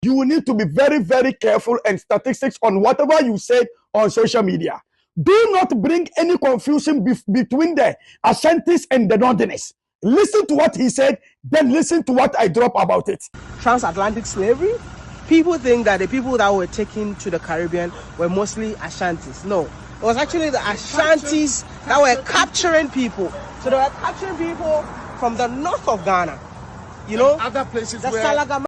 You will need to be very, very careful and statistics on whatever you said on social media. Do not bring any confusion between the Ashantis and the Northerners. Listen to what he said, then listen to what I drop about it. Transatlantic slavery. People think that the people that were taken to the Caribbean were mostly Ashantis. No, it was actually the Ashantis that were capturing people. So they were capturing people from the north of Ghana. You know, other places the where Salaga.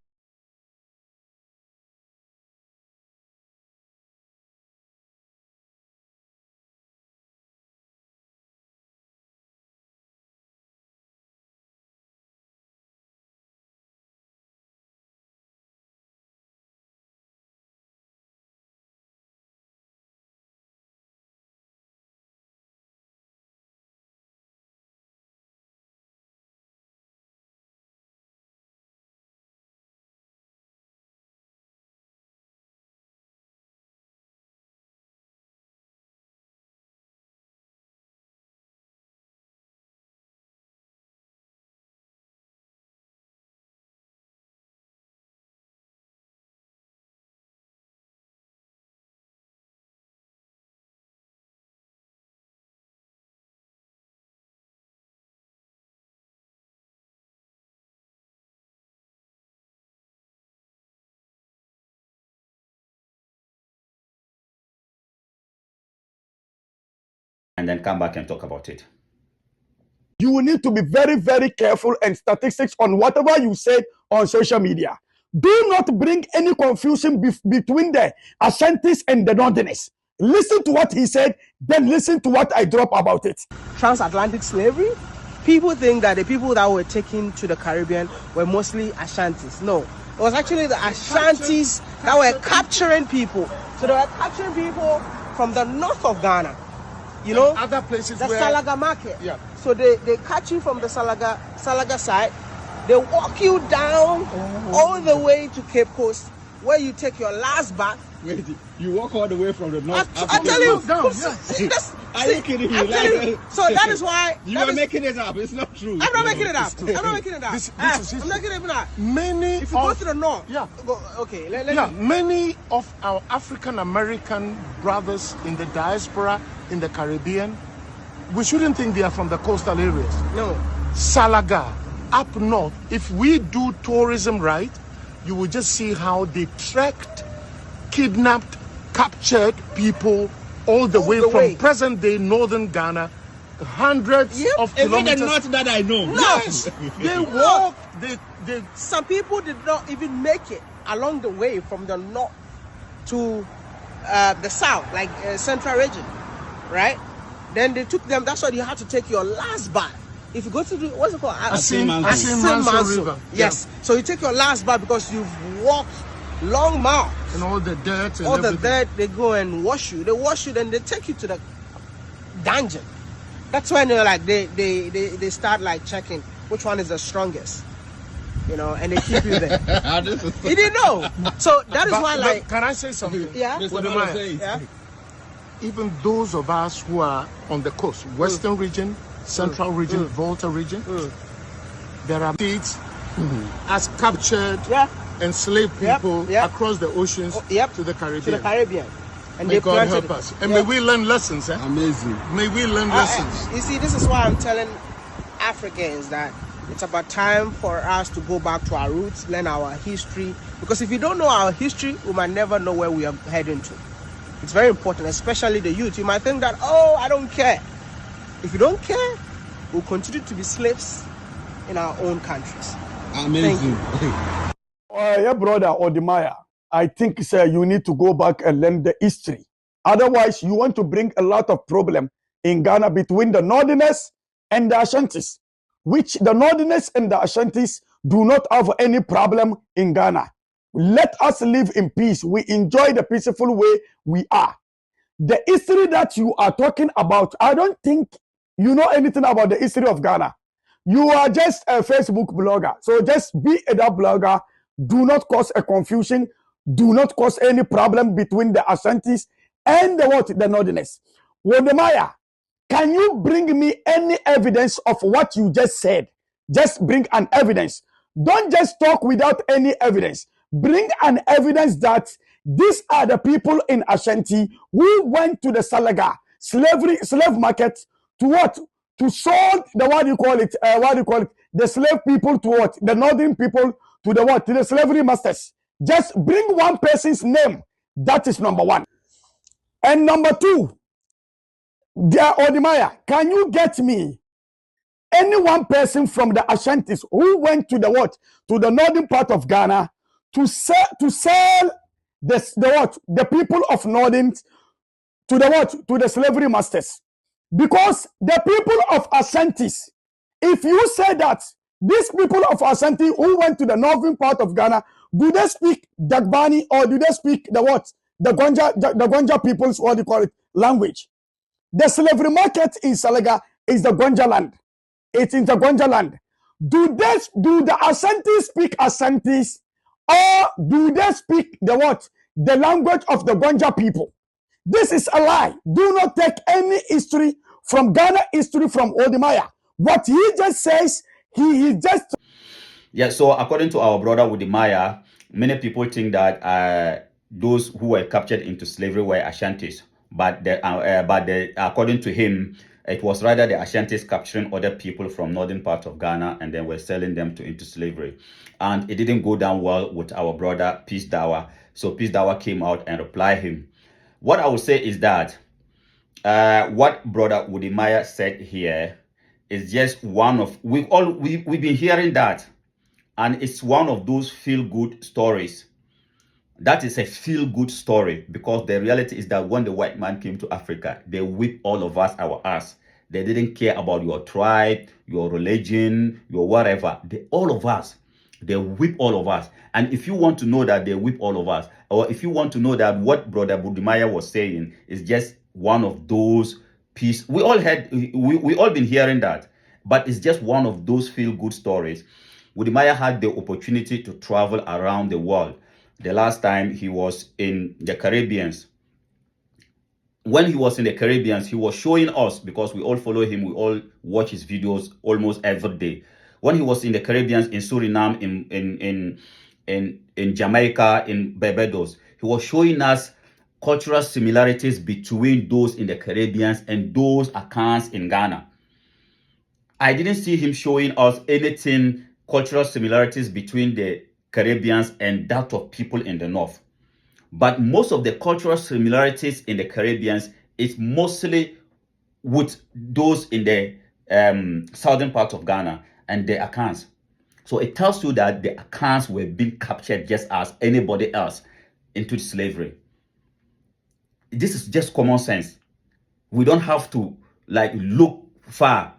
And then come back and talk about it. You will need to be very, very careful and statistics on whatever you said on social media. Do not bring any confusion between the Ashantis and the Northerners. Listen to what he said, then listen to what I drop about it. Transatlantic slavery. People think that the people that were taken to the Caribbean were mostly Ashantis. No, it was actually the Ashantis that were capturing people. So they were capturing people from the north of Ghana. You know, other places the where Salaga market. Yeah. So they catch you from the Salaga side. They walk you down all the way to Cape Coast, where you take your last bath. Wait, you walk all the way from the north. I tell you, Are you kidding me? So that is why you are making it up. It's not true. I'm not making it up. I'm not making it up. I'm making it up. Many if you go to the north, many of our African American brothers in the diaspora in the Caribbean, we shouldn't think they are from the coastal areas. No. Salaga, up north, if we do tourism right, you will just see how they trekked, kidnapped, captured people all the way from present-day northern Ghana, hundreds of kilometers. Even the north that I know. Yes, they walk. They. Some people did not even make it along the way from the north to the south, like central region, right? Then they took them. That's why you have to take your last bath. If you go to what's it called? Asin River. Yes. Yeah. So you take your last bath because you've walked long miles. And all the dirt and all everything. the dirt, they go and wash you. They wash you, then they take you to the dungeon. That's when they're like they start like checking which one is the strongest. You know, and they keep you there. You didn't know. So that is why, like, can I say something? Yeah. Wodemaya, yeah. Even those of us who are on the coast, Western region, Central region, Volta region, there are states as captured, enslaved people across the oceans to the Caribbean. To the Caribbean. And may God help us. And may we learn lessons. Amazing. May we learn lessons. You see, this is why I'm telling Africans that it's about time for us to go back to our roots, learn our history. Because if you don't know our history, we might never know where we are heading to. It's very important, especially the youth. You might think that, oh, I don't care. If you don't care, we'll continue to be slaves in our own countries. Amazing. Yeah, brother Wodemaya, I think, sir, you need to go back and learn the history. Otherwise, you want to bring a lot of problem in Ghana between the Northerners and the Ashantis, which the Northerners and the Ashantis do not have any problem in Ghana. Let us live in peace. We enjoy the peaceful way we are. The history that you are talking about, I don't think you know anything about the history of Ghana. You are just a Facebook blogger. So just be that blogger. Do not cause a confusion. Do not cause any problem between the Ashantis and the Northerners. Wodemaya, can you bring me any evidence of what you just said? Just bring an evidence. Don't just talk without any evidence. bring an evidence that these are the people in Ashanti who went to the Salaga slave market to what? To sold the the slave people to what? The northern people to the what? To the slavery masters. Just bring one person's name. That is number one. And number two, dear Wodemaya, can you get me any one person from the Ashantis who went to the what? To the northern part of Ghana to sell the people of northern to the what? To the slavery masters. Because the people of Ashantis, if you say that these people of Ashanti who went to the northern part of Ghana, do they speak Dagbani or do they speak the what? The Gonja people's, what do you call it, language? The slavery market in Salaga is the Gonja land. It's in the Gonja land. Do the Ashantis speak Ashantis or do they speak the what? The language of the Gonja people? This is a lie. Do not take any history from Ghana history from Wodemaya. What he just says, he just... Yeah, so according to our brother Wodemaya, many people think that those who were captured into slavery were Ashantis, but according to him, it was rather the Ashantis capturing other people from northern part of Ghana and then were selling them into slavery. And it didn't go down well with our brother Peace Dawa. So Peace Dawa came out and replied him. What I would say is that what brother Wodemaya said here is just one of we've been hearing that, and it's one of those feel-good stories. That is a feel-good story because the reality is that when the white man came to Africa, they whipped all of us our ass. They didn't care about your tribe, your religion, your whatever. All of us. They whip all of us. And if you want to know that they whip all of us, or if you want to know that what Brother Wodemaya was saying is just one of those pieces, we all been hearing that, but it's just one of those feel-good stories. Wodemaya had the opportunity to travel around the world. The last time he was in the Caribbean. When he was in the Caribbean, he was showing us, because we all follow him, we all watch his videos almost every day. When he was in the Caribbean, in Suriname, in Jamaica, in Barbados, he was showing us cultural similarities between those in the Caribbean and those accounts in Ghana. I didn't see him showing us anything cultural similarities between the Caribbeans and that of people in the north. But most of the cultural similarities in the Caribbean is mostly with those in the southern part of Ghana and the Akans. So it tells you that the Akans were being captured just as anybody else into slavery. This is just common sense. We don't have to look far,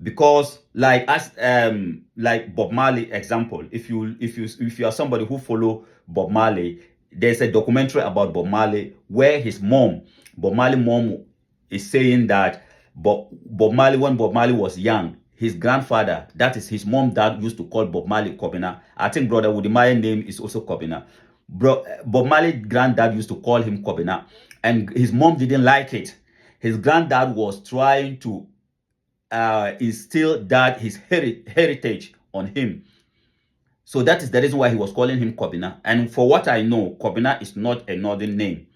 because like Bob Marley example, if you are somebody who follow Bob Marley, there's a documentary about Bob Marley where Bob Marley mom is saying that Bob Marley, when Bob Marley was young, his grandfather, that is his mom dad, used to call Bob Marley Kobina. I think Brother Wodemaya's name is also Kobina. Bob Marley's granddad used to call him Kobina, and his mom didn't like it. His granddad was trying to instill that his heritage on him. So that is the reason why he was calling him Kobina. And for what I know, Kobina is not a northern name.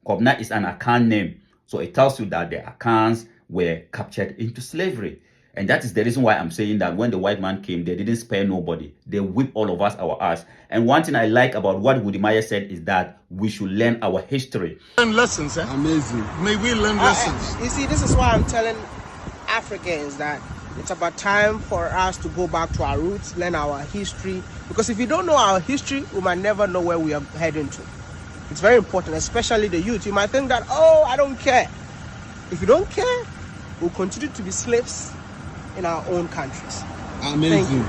Kobina is an Akan name. So it tells you that the Akans were captured into slavery. And that is the reason why I'm saying that when the white man came, they didn't spare nobody. They whipped all of us our ass. And one thing I like about what Wodemaya said is that we should learn our history. Learn lessons, eh? Amazing. May we learn lessons. You see, this is why I'm telling Africans that it's about time for us to go back to our roots, learn our history. Because if you don't know our history, we might never know where we are heading to. It's very important, especially the youth. You might think that, oh, I don't care. If you don't care, we'll continue to be slaves in our own countries. Amazing.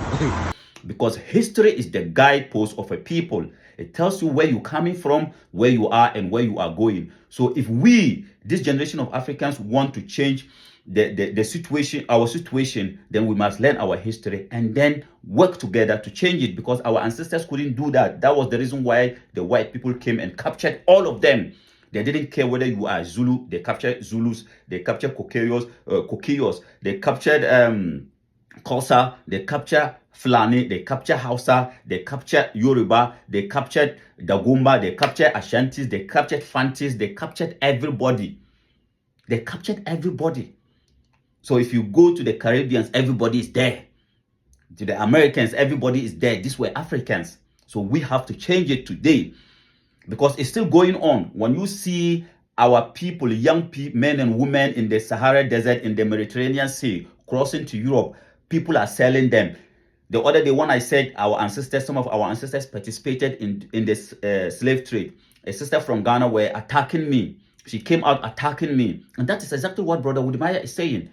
Because history is the guidepost of a people. It tells you where you're coming from, where you are, and where you are going. So if we, this generation of Africans, want to change the situation, our situation, then we must learn our history and then work together to change it, because our ancestors couldn't do that. That was the reason why the white people came and captured all of them. They didn't care whether you are Zulu. They captured Zulus. They captured Kokiyos. They captured Kosa. They captured Fulani, they captured Hausa, they captured Yoruba, they captured Dagomba, they captured Ashantis, they captured Fantis, they captured everybody. They captured everybody. So if you go to the Caribbeans, everybody is there. To the Americans, everybody is there. These were Africans. So we have to change it today because it's still going on. When you see our people, young men and women in the Sahara Desert, in the Mediterranean Sea, crossing to Europe, people are selling them. The other day, when I said some of our ancestors participated in this slave trade, a sister from Ghana were attacking me. She came out attacking me. And that is exactly what Brother Wodemaya is saying.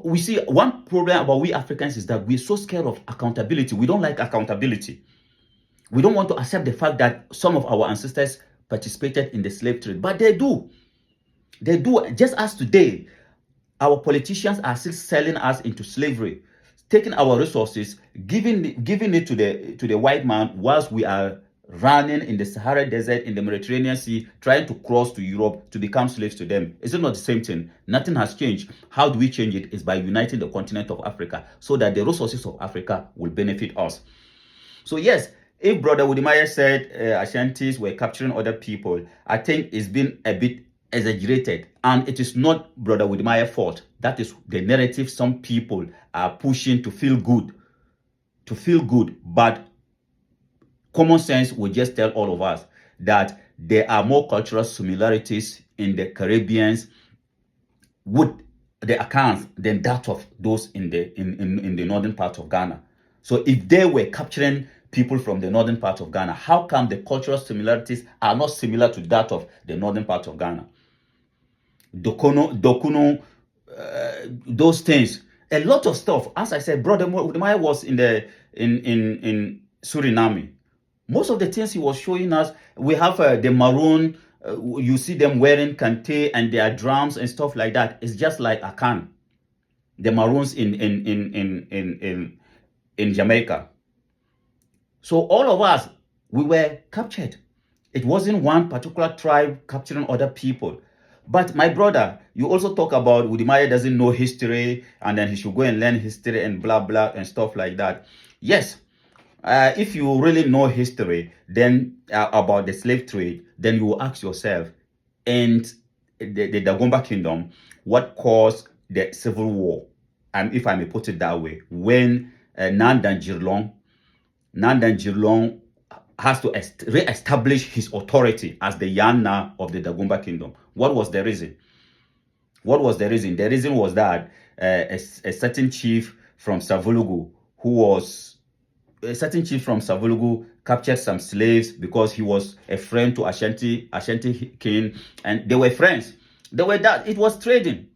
We see one problem about we Africans is that we're so scared of accountability. We don't like accountability. We don't want to accept the fact that some of our ancestors participated in the slave trade, but they do. They do. Just as today, our politicians are still selling us into slavery, taking our resources, giving it to the white man, whilst we are running in the Sahara Desert, in the Mediterranean Sea, trying to cross to Europe to become slaves to them. Is it not the same thing? Nothing has changed. How do we change it? Is by uniting the continent of Africa so that the resources of Africa will benefit us. So yes, if Brother Wodemaya said Ashantis were capturing other people, I think it's been a bit exaggerated, and it is not Brother Wodemaya's fault. That is the narrative some people are pushing to feel good. But common sense will just tell all of us that there are more cultural similarities in the Caribbeans with the accounts than that of those in the northern part of Ghana. So if they were capturing people from the northern part of Ghana, how come the cultural similarities are not similar to that of the northern part of Ghana? Dokuno, those things, a lot of stuff. As I said, Brother Wodemaya was in Suriname. Most of the things he was showing us, we have the maroon. You see them wearing kente and their drums and stuff like that. It's just like Akan, the Maroons in Jamaica. So all of us, we were captured. It wasn't one particular tribe capturing other people. But my brother, you also talk about Wodemaya doesn't know history and then he should go and learn history and blah blah and stuff like that. Yes, if you really know history, then about the slave trade, then you will ask yourself, and the Dagomba Kingdom, what caused the civil war? And if I may put it that way, when Nandan Jirlong has to re-establish his authority as the Yana of the Dagomba Kingdom. What was the reason? What was the reason? The reason was that a certain chief from Savulugu, captured some slaves because he was a friend to Ashanti king, and they were friends. It was trading.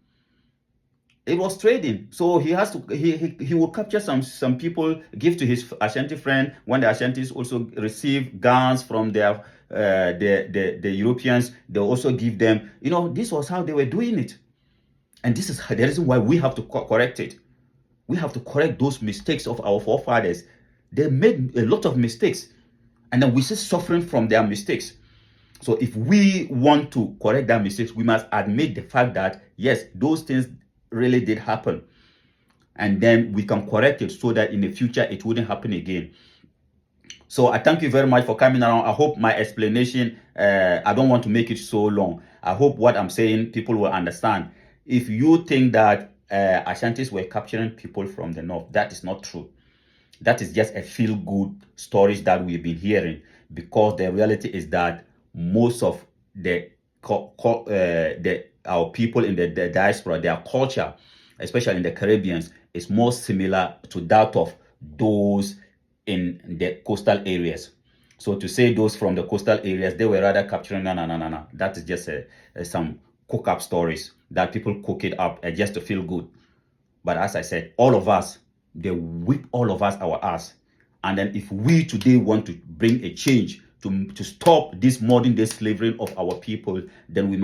So he has to he will capture some people, give to his Ashanti friend. When the Ashantis also receive guns from their the Europeans, they also give them. This was how they were doing it, and this is the reason why we have to correct it. We have to correct those mistakes of our forefathers. They made a lot of mistakes, and then we see suffering from their mistakes. So if we want to correct that mistakes, we must admit the fact that yes, those things really did happen, and then we can correct it so that in the future it wouldn't happen again. So I thank you very much for coming around. I hope my explanation, I don't want to make it so long. I hope what I'm saying people will understand. If you think that Ashantis were capturing people from the north, that is not true. That is just a feel-good stories that we've been hearing, because the reality is that most of our people in the diaspora, their culture, especially in the Caribbeans, is more similar to that of those in the coastal areas. So to say those from the coastal areas, they were rather capturing, no. That is just some cook-up stories that people cook it up just to feel good. But as I said, all of us, they whip all of us our ass. And then if we today want to bring a change to stop this modern day slavery of our people, then we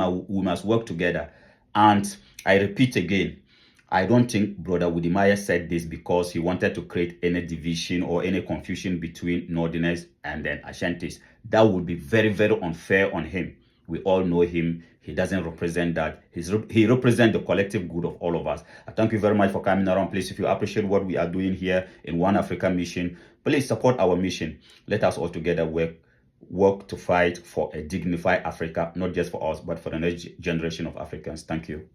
must work together. And I repeat again, I don't think Brother Wodemaya said this because he wanted to create any division or any confusion between Northerners and then Ashantis. That would be very, very unfair on him. We all know him. He doesn't represent that. He represents the collective good of all of us. I thank you very much for coming around. Please, if you appreciate what we are doing here in One Africa Mission, please support our mission. Let us all together work to fight for a dignified Africa, not just for us, but for the next generation of Africans. Thank you.